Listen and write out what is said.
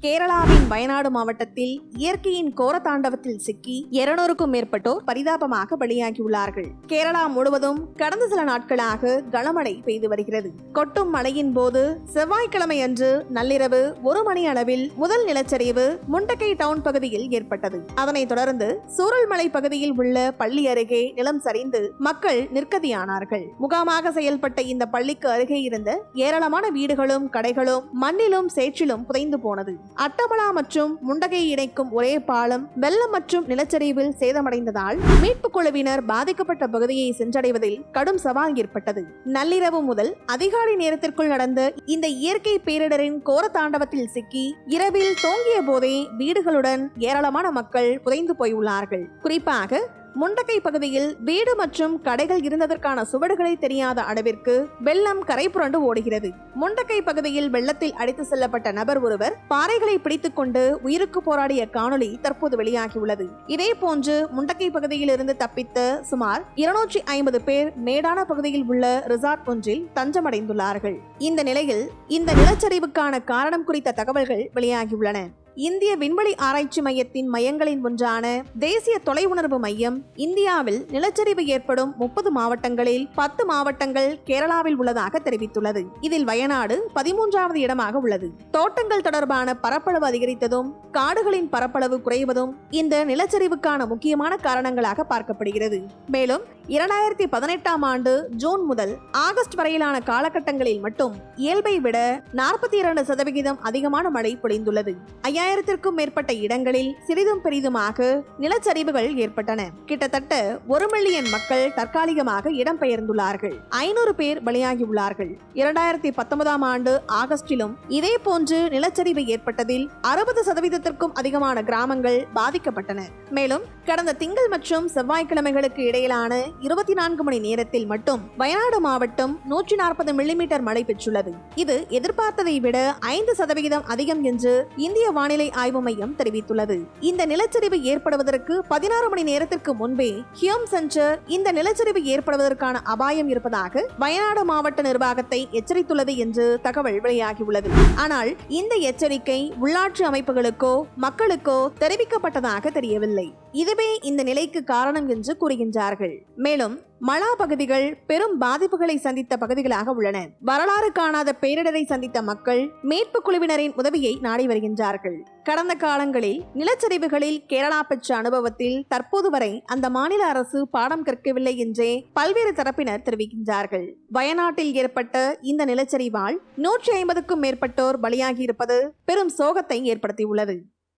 கேரளாவின் வயநாடு மாவட்டத்தில் இயற்கையின் கோர தாண்டவத்தில் சிக்கி 200க்கும் மேற்பட்டோர் பரிதாபமாக பலியாகியுள்ளார்கள். கேரளா முழுவதும் கடந்த சில நாட்களாக கனமழை பெய்து வருகிறது. கொட்டும் மழையின் போது செவ்வாய்க்கிழமை அன்று நள்ளிரவு 1 மணி அளவில் முதல் நிலச்சரிவு முண்டக்கை டவுன் பகுதியில் ஏற்பட்டது. அதனைத் தொடர்ந்து சூரல்மலை பகுதியில் உள்ள பள்ளி அருகே நிலம் சரிந்து மக்கள் நிர்கதியானார்கள். முகாமாக செயல்பட்ட இந்த பள்ளிக்கு அருகே இருந்த ஏராளமான வீடுகளும் கடைகளும் மண்ணிலும் சேற்றிலும் புதைந்து போனது. அட்டமலா மற்றும் முண்டகை இணைக்கும் ஒரே பாலம் வெள்ளம் மற்றும் நிலச்சரிவில் சேதமடைந்ததால் மீட்பு குழுவினர் பாதிக்கப்பட்ட பகுதியை சென்றடைவதில் கடும் சவால் ஏற்பட்டது. நள்ளிரவு முதல் அதிகாலை நேரத்திற்குள் நடந்த இந்த இயற்கை பேரிடரின் கோர தாண்டவத்தில் சிக்கி இரவில் தோங்கிய போதே வீடுகளுடன் ஏராளமான மக்கள் புதைந்து போயுள்ளார்கள். குறிப்பாக முண்டக்கை பகுதியில் வீடு மற்றும் கடைகள் இருந்ததற்கான சுவடுகளை தெரியாத அளவிற்கு வெள்ளம் கரை புரண்டு ஓடுகிறது. முண்டக்கை பகுதியில் வெள்ளத்தில் அடித்து செல்லப்பட்ட நபர் ஒருவர் பாறைகளை பிடித்துக் கொண்டு உயிருக்கு போராடிய காணொளி தற்போது வெளியாகியுள்ளது. இதே போன்று முண்டக்கை பகுதியில் இருந்து தப்பித்த சுமார் 250 பேர் மேடான பகுதியில் உள்ள ரிசார்ட் ஒன்றில் தஞ்சமடைந்துள்ளார்கள். இந்த நிலையில் இந்த நிலச்சரிவுக்கான காரணம் குறித்த தகவல்கள் வெளியாகியுள்ளன. இந்திய விண்வெளி ஆராய்ச்சி மையத்தின் மையங்களின் ஒன்றான தேசிய தொலையுணர்வு மையம் இந்தியாவில் நிலச்சரிவு ஏற்படும் 30 மாவட்டங்களில் 10 மாவட்டங்கள் கேரளாவில் உள்ளதாக தெரிவித்துள்ளது. இதில் வயநாடு 13வது இடமாக உள்ளது. தோட்டங்கள் தொடர்பான பரப்பளவு அதிகரித்ததும் காடுகளின் பரப்பளவு குறைவதும் இந்த நிலச்சரிவுக்கான முக்கியமான காரணங்களாக பார்க்கப்படுகிறது. மேலும் 2018ஆம் ஆண்டு ஜூன் முதல் ஆகஸ்ட் வரையிலான காலகட்டங்களில் மட்டும் இயல்பை விட 42% அதிகமான மழை பொழிந்துள்ளது. 5000க்கும் மேற்பட்ட இடங்களில் சிறிதும் பெரிதுமாக நிலச்சரிவுகள் ஏற்பட்டன. கிட்டத்தட்ட 1 மில்லியன் மக்கள் தற்காலிகமாக இடம்பெயர்ந்துள்ளார்கள். 500 பேர் பலியாகியுள்ளார்கள். 2019ஆம் ஆண்டு ஆகஸ்டிலும் இதே போன்று நிலச்சரிவு ஏற்பட்டதில் 60%த்திற்கும் அதிகமான கிராமங்கள் பாதிக்கப்பட்டன. மேலும் கடந்த திங்கள் மற்றும் செவ்வாய்க்கிழமைகளுக்கு இடையிலான 24 மணி நேரத்தில் மட்டும் வயநாடு மாவட்டம் 140 மில்லிமீட்டர் மழை பெற்றுள்ளது. இது எதிர்பார்த்ததை விட 5% அதிகம் என்று இந்திய வானிலை ஆய்வு மையம் தெரிவித்துள்ளது. இந்த நிலச்சரிவு ஏற்படுவதற்கு 16 மணி நேரத்திற்கு முன்பே ஹியோம் சென்டர் இந்த நிலச்சரிவு ஏற்படுவதற்கான அபாயம் இருப்பதாக வயநாடு மாவட்ட நிர்வாகத்தை எச்சரித்துள்ளது என்று தகவல் வெளியாகியுள்ளது. ஆனால் இந்த எச்சரிக்கை உள்ளாட்சி அமைப்புகளுக்கோ மக்களுக்கோ தெரிவிக்கப்பட்டதாக தெரியவில்லை. இதுவே இந்த நிலைக்கு காரணம் என்று கூறுகின்றார்கள். மேலும் மலா பகுதிகள் பெரும் பாதிப்புகளை சந்தித்த பகுதிகளாக உள்ளன. வரலாறு காணாத பேரிடரை சந்தித்த மக்கள் மீட்பு குழுவினரின் உதவியை நாடி வருகின்றார்கள். கடந்த காலங்களில் நிலச்சரிவுகளில் கேரளா பெற்ற அனுபவத்தில் தற்போது வரை அந்த மாநில அரசு பாடம் கற்கவில்லை என்றே பல்வேறு தரப்பினர் தெரிவிக்கின்றார்கள். வயநாட்டில் ஏற்பட்ட இந்த நிலச்சரிவால் 150க்கும் மேற்பட்டோர் பலியாகி இருப்பது பெரும் சோகத்தை ஏற்படுத்தியுள்ளது.